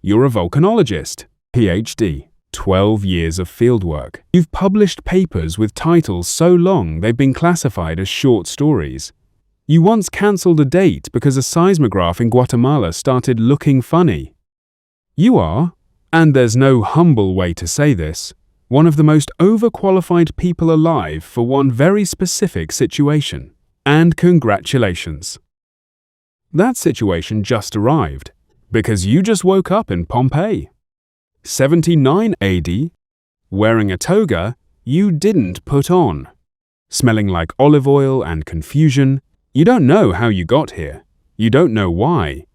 You're a volcanologist. PhD. 12 years of fieldwork. You've published papers with titles so long they've been classified as short stories. You once cancelled a date because a seismograph in Guatemala started looking funny. You are, and there's no humble way to say this, one of the most overqualified people alive for one very specific situation. And congratulations. That situation just arrived, because you just woke up in Pompeii. 79 AD, wearing a toga you didn't put on, smelling like olive oil and confusion. You don't know how you got here. You don't know why.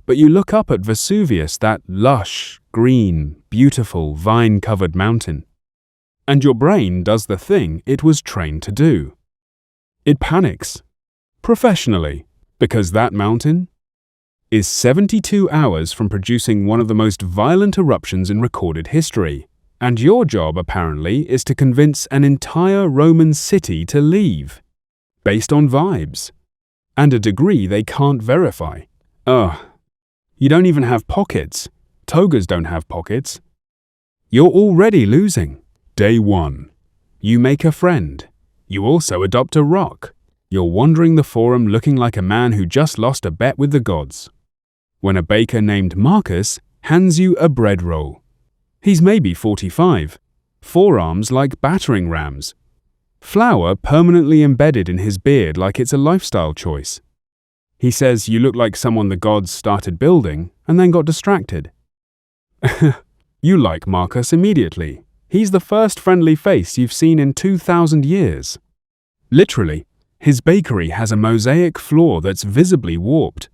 But you look up at Vesuvius, that lush, green, beautiful, vine-covered mountain. And your brain does the thing it was trained to do. It panics. Professionally. Because that mountain is 72 hours from producing one of the most violent eruptions in recorded history. And your job, apparently, is to convince an entire Roman city to leave. Based on vibes. And a degree they can't verify. Ugh. You don't even have pockets. Togas don't have pockets. You're already losing. Day 1. You make a friend. You also adopt a rock. You're wandering the forum looking like a man who just lost a bet with the gods. When a baker named Marcus hands you a bread roll. He's maybe 45. Forearms like battering rams. Flour permanently embedded in his beard like it's a lifestyle choice. He says you look like someone the gods started building and then got distracted. You like Marcus immediately. He's the first friendly face you've seen in 2,000 years. Literally, his bakery has a mosaic floor that's visibly warped,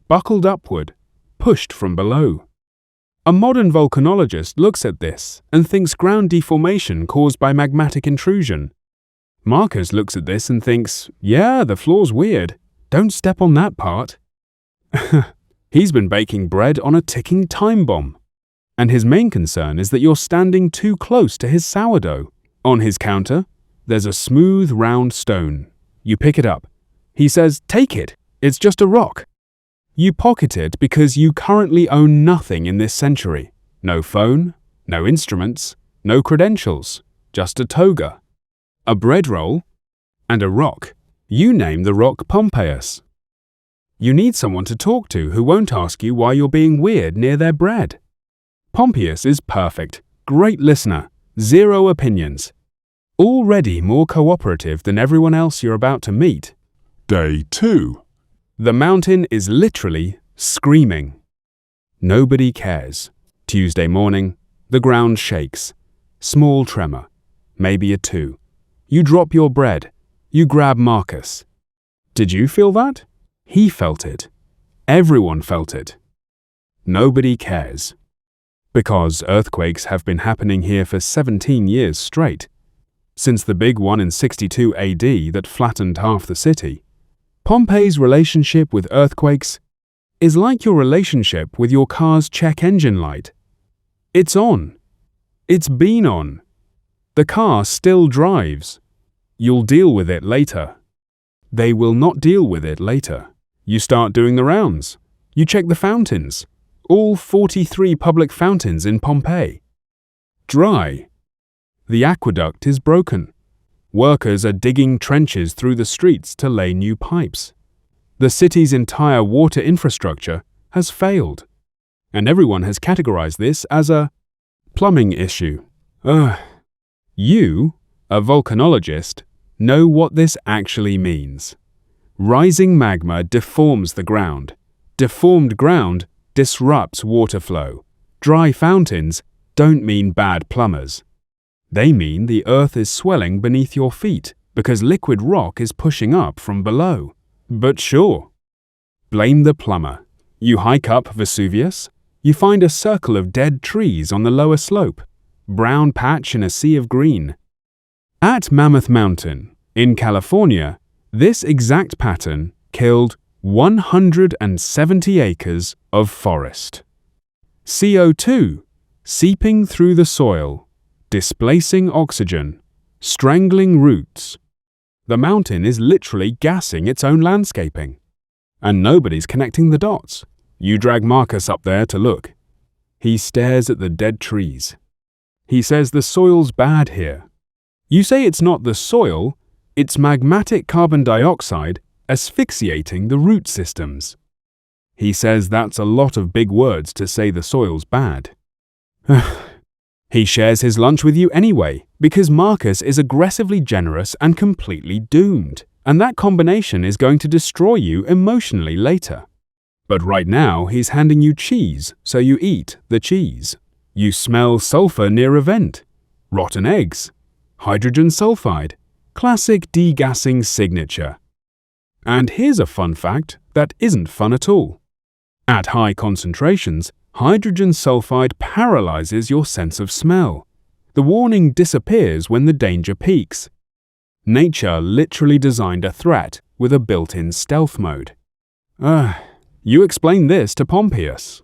buckled upward, pushed from below. A modern volcanologist looks at this and thinks ground deformation caused by magmatic intrusion. Marcus looks at this and thinks, yeah, the floor's weird. Don't step on that part. He's been baking bread on a ticking time bomb. And his main concern is that you're standing too close to his sourdough. On his counter, there's a smooth, round stone. You pick it up. He says, take it. It's just a rock. You pocket it because you currently own nothing in this century. No phone, no instruments, no credentials, just a toga, a bread roll, and a rock. You name the rock Pompeius. You need someone to talk to who won't ask you why you're being weird near their bread. Pompeius is perfect, great listener, zero opinions. Already more cooperative than everyone else you're about to meet. Day 2. The mountain is literally screaming. Nobody cares. Tuesday morning, the ground shakes. Small tremor, maybe a 2. You drop your bread. You grab Marcus. Did you feel that? He felt it. Everyone felt it. Nobody cares. Because earthquakes have been happening here for 17 years straight. Since the big one in 62 AD that flattened half the city. Pompeii's relationship with earthquakes is like your relationship with your car's check engine light. It's on. It's been on. The car still drives. You'll deal with it later. They will not deal with it later. You start doing the rounds. You check the fountains. All 43 public fountains in Pompeii. Dry. The aqueduct is broken. Workers are digging trenches through the streets to lay new pipes. The city's entire water infrastructure has failed. And everyone has categorized this as a plumbing issue. You, a volcanologist, know what this actually means. Rising magma deforms the ground. Deformed ground disrupts water flow. Dry fountains don't mean bad plumbers. They mean the earth is swelling beneath your feet because liquid rock is pushing up from below. But sure, blame the plumber. You hike up Vesuvius. You find a circle of dead trees on the lower slope. Brown patch in a sea of green. At Mammoth Mountain, in California, this exact pattern killed 170 acres of forest. CO2 seeping through the soil, displacing oxygen, strangling roots. The mountain is literally gassing its own landscaping. And nobody's connecting the dots. You drag Marcus up there to look. He stares at the dead trees. He says the soil's bad here. You say it's not the soil, it's magmatic carbon dioxide asphyxiating the root systems. He says that's a lot of big words to say the soil's bad. He shares his lunch with you anyway, because Marcus is aggressively generous and completely doomed, and that combination is going to destroy you emotionally later. But right now, he's handing you cheese, so you eat the cheese. You smell sulfur near a vent. Rotten eggs. Hydrogen sulfide. Classic degassing signature. And here's a fun fact that isn't fun at all. At high concentrations, hydrogen sulfide paralyzes your sense of smell. The warning disappears when the danger peaks. Nature literally designed a threat with a built-in stealth mode. You explain this to Pompeius.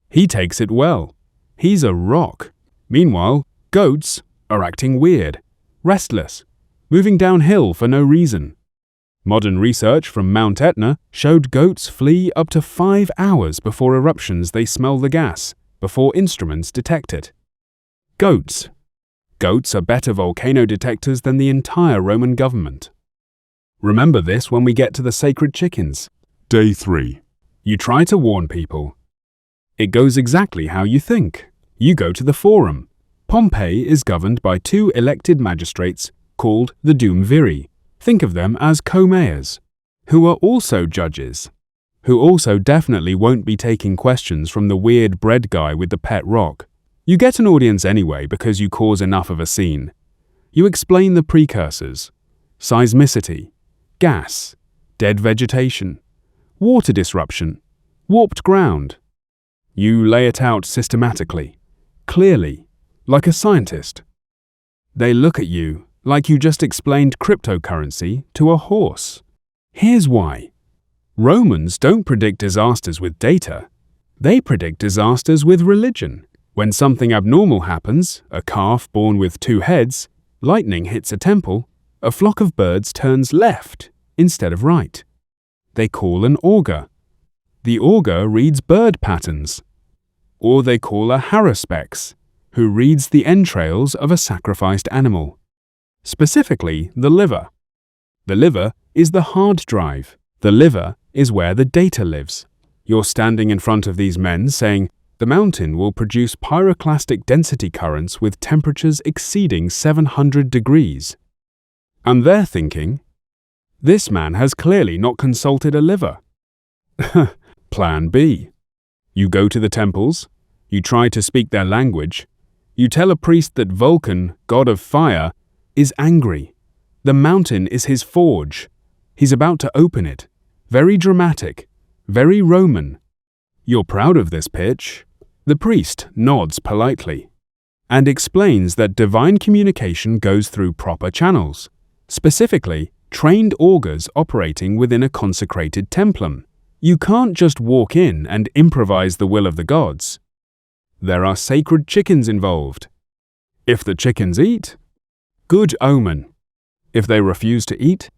He takes it well. He's a rock. Meanwhile, goats are acting weird, restless, moving downhill for no reason. Modern research from Mount Etna showed goats flee up to 5 hours before eruptions. They smell the gas, before instruments detect it. Goats. Goats are better volcano detectors than the entire Roman government. Remember this when we get to the sacred chickens. Day 3. You try to warn people. It goes exactly how you think. You go to the forum. Pompeii is governed by 2 elected magistrates called the Duumviri. Think of them as co-mayors, who are also judges, who also definitely won't be taking questions from the weird bread guy with the pet rock. You get an audience anyway because you cause enough of a scene. You explain the precursors, seismicity, gas, dead vegetation, water disruption, warped ground. You lay it out systematically, clearly, like a scientist. They look at you like you just explained cryptocurrency to a horse. Here's why. Romans don't predict disasters with data. They predict disasters with religion. When something abnormal happens, a calf born with 2 heads, lightning hits a temple, a flock of birds turns left instead of right. They call an augur. The augur reads bird patterns. Or they call a haruspex, who reads the entrails of a sacrificed animal. Specifically, the liver. The liver is the hard drive. The liver is where the data lives. You're standing in front of these men saying, the mountain will produce pyroclastic density currents with temperatures exceeding 700 degrees. And they're thinking, this man has clearly not consulted a liver. Plan B. You go to the temples, you try to speak their language, you tell a priest that Vulcan, god of fire, is angry. The mountain is his forge. He's about to open it. Very dramatic, very Roman. You're proud of this pitch. The priest nods politely and explains that divine communication goes through proper channels, specifically trained augurs operating within a consecrated templum. You can't just walk in and improvise the will of the gods. There are sacred chickens involved. If the chickens eat, good omen. If they refuse to eat,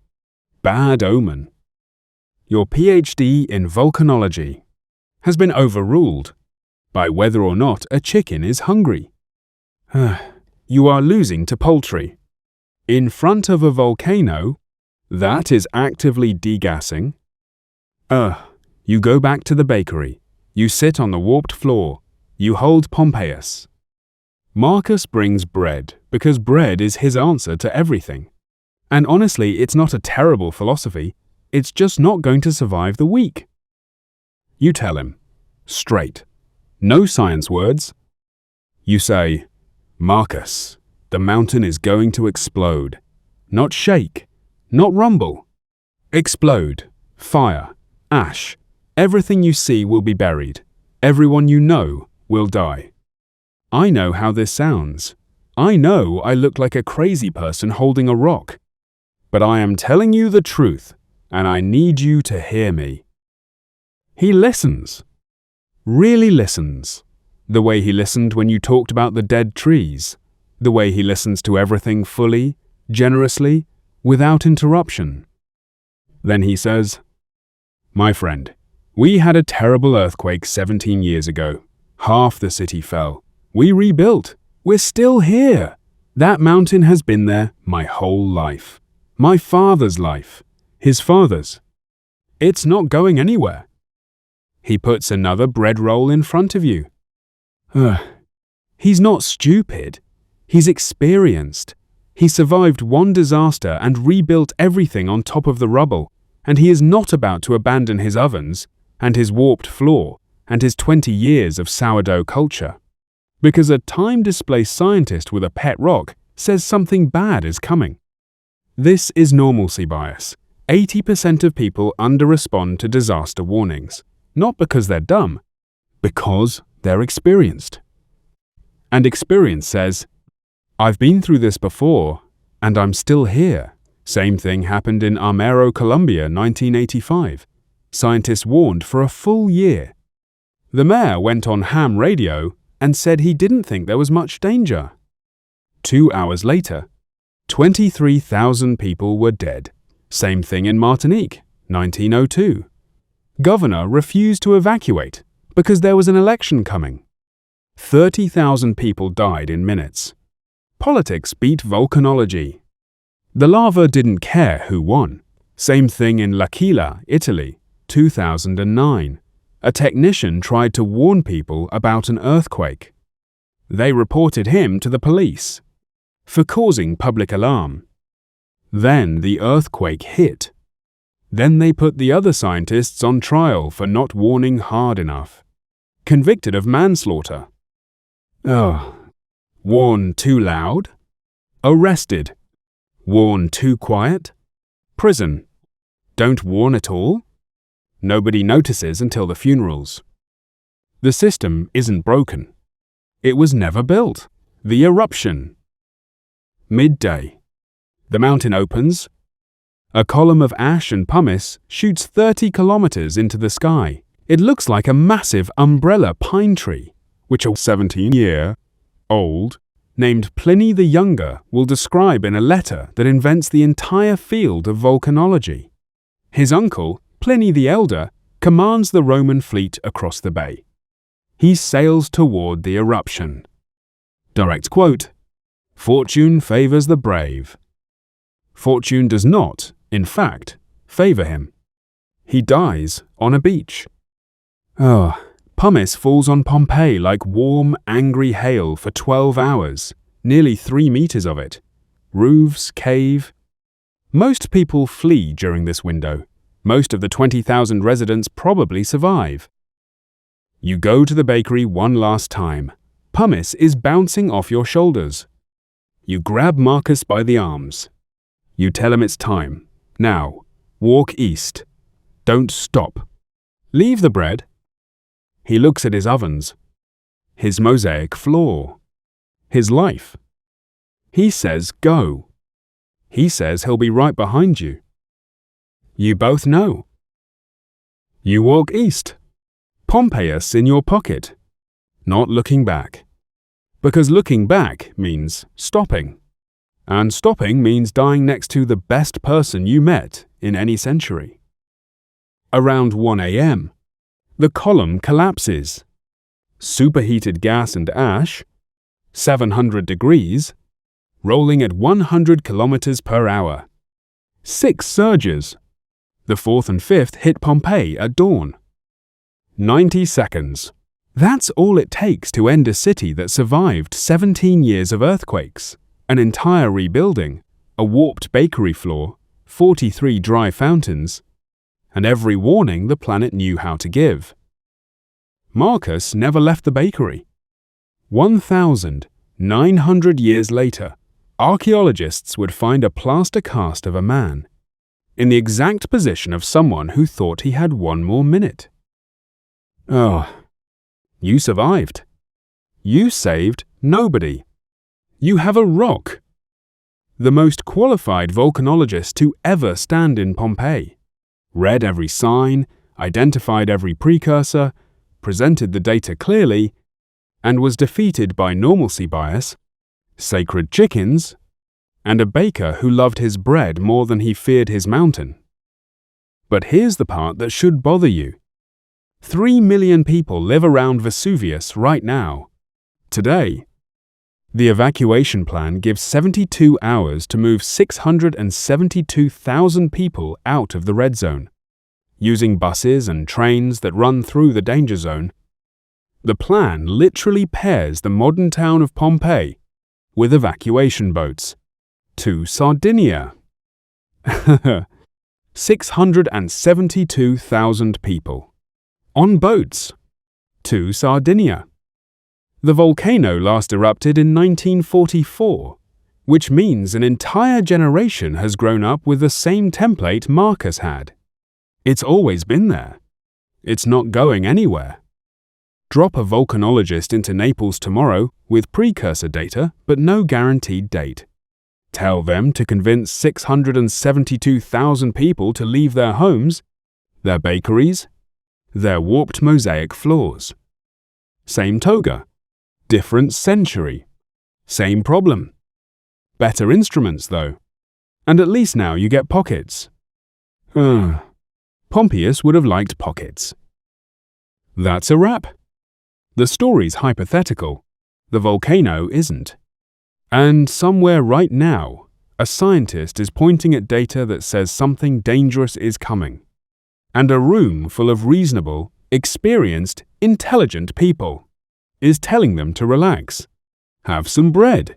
bad omen. Your PhD in volcanology has been overruled by whether or not a chicken is hungry. You are losing to poultry. In front of a volcano that is actively degassing. You go back to the bakery. You sit on the warped floor. You hold Pompeius. Marcus brings bread because bread is his answer to everything. And honestly, it's not a terrible philosophy. It's just not going to survive the week. You tell him, straight, no science words. You say, Marcus, the mountain is going to explode. Not shake, not rumble. Explode, fire, ash. Everything you see will be buried. Everyone you know will die. I know how this sounds. I know I look like a crazy person holding a rock. But I am telling you the truth, and I need you to hear me. He listens. Really listens. The way he listened when you talked about the dead trees. The way he listens to everything fully, generously, without interruption. Then he says, my friend, we had a terrible earthquake 17 years ago. Half the city fell. We rebuilt. We're still here. That mountain has been there my whole life. My father's life. His father's. It's not going anywhere. He puts another bread roll in front of you. He's not stupid. He's experienced. He survived one disaster and rebuilt everything on top of the rubble, and he is not about to abandon his ovens, and his warped floor, and his 20 years of sourdough culture. Because a time-displaced scientist with a pet rock says something bad is coming. This is normalcy bias. 80% of people underrespond to disaster warnings, not because they're dumb, because they're experienced. And experience says, I've been through this before, and I'm still here. Same thing happened in Armero, Colombia, 1985. Scientists warned for a full year. The mayor went on ham radio and said he didn't think there was much danger. 2 hours later, 23,000 people were dead. Same thing in Martinique, 1902. Governor refused to evacuate because there was an election coming. 30,000 people died in minutes. Politics beat volcanology. The lava didn't care who won. Same thing in L'Aquila, Italy, 2009. A technician tried to warn people about an earthquake. They reported him to the police for causing public alarm. Then the earthquake hit. Then they put the other scientists on trial for not warning hard enough. Convicted of manslaughter. Warn too loud? Arrested. Warn too quiet? Prison. Don't warn at all? Nobody notices until the funerals. The system isn't broken. It was never built. The eruption. Midday. The mountain opens. A column of ash and pumice shoots 30 kilometers into the sky. It looks like a massive umbrella pine tree, which a 17-year-old named Pliny the Younger will describe in a letter that invents the entire field of volcanology. His uncle, Pliny the Elder, commands the Roman fleet across the bay. He sails toward the eruption. Direct quote, "Fortune favors the brave." Fortune does not, in fact, favor him. He dies on a beach. Pumice falls on Pompeii like warm, angry hail for 12 hours, nearly 3 meters of it. Roofs cave. Most people flee during this window. Most of the 20,000 residents probably survive. You go to the bakery one last time. Pumice is bouncing off your shoulders. You grab Marcus by the arms. You tell him it's time. Now, walk east. Don't stop. Leave the bread. He looks at his ovens, his mosaic floor, his life. He says go. He says he'll be right behind you. You both know. You walk east. Pompeius in your pocket. Not looking back. Because looking back means stopping. And stopping means dying next to the best person you met in any century. Around 1 a.m., the column collapses. Superheated gas and ash, 700 degrees, rolling at 100 kilometers per hour. 6 surges. The 4th and 5th hit Pompeii at dawn. 90 seconds. That's all it takes to end a city that survived 17 years of earthquakes, an entire rebuilding, a warped bakery floor, 43 dry fountains, and every warning the planet knew how to give. Marcus never left the bakery. 1,900 years later, archaeologists would find a plaster cast of a man in the exact position of someone who thought he had 1 more minute. You survived. You saved nobody. You have a rock. The most qualified volcanologist to ever stand in Pompeii. Read every sign, identified every precursor, presented the data clearly, and was defeated by normalcy bias, sacred chickens, and a baker who loved his bread more than he feared his mountain. But here's the part that should bother you. 3 million people live around Vesuvius right now. Today, the evacuation plan gives 72 hours to move 672,000 people out of the red zone, using buses and trains that run through the danger zone. The plan literally pairs the modern town of Pompeii with evacuation boats to Sardinia. 672,000 people on boats to Sardinia. The volcano last erupted in 1944, which means an entire generation has grown up with the same template Marcus had. It's always been there. It's not going anywhere. Drop a volcanologist into Naples tomorrow with precursor data but no guaranteed date. Tell them to convince 672,000 people to leave their homes, their bakeries, their warped mosaic floors. Same toga. Different century. Same problem. Better instruments, though. And at least now you get pockets. Pompeius would have liked pockets. That's a wrap. The story's hypothetical. The volcano isn't. And somewhere right now, a scientist is pointing at data that says something dangerous is coming. And a room full of reasonable, experienced, intelligent people is telling them to relax. Have some bread.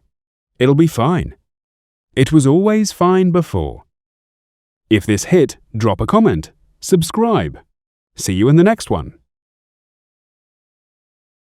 It'll be fine. It was always fine before. If this hit, drop a comment. Subscribe. See you in the next one.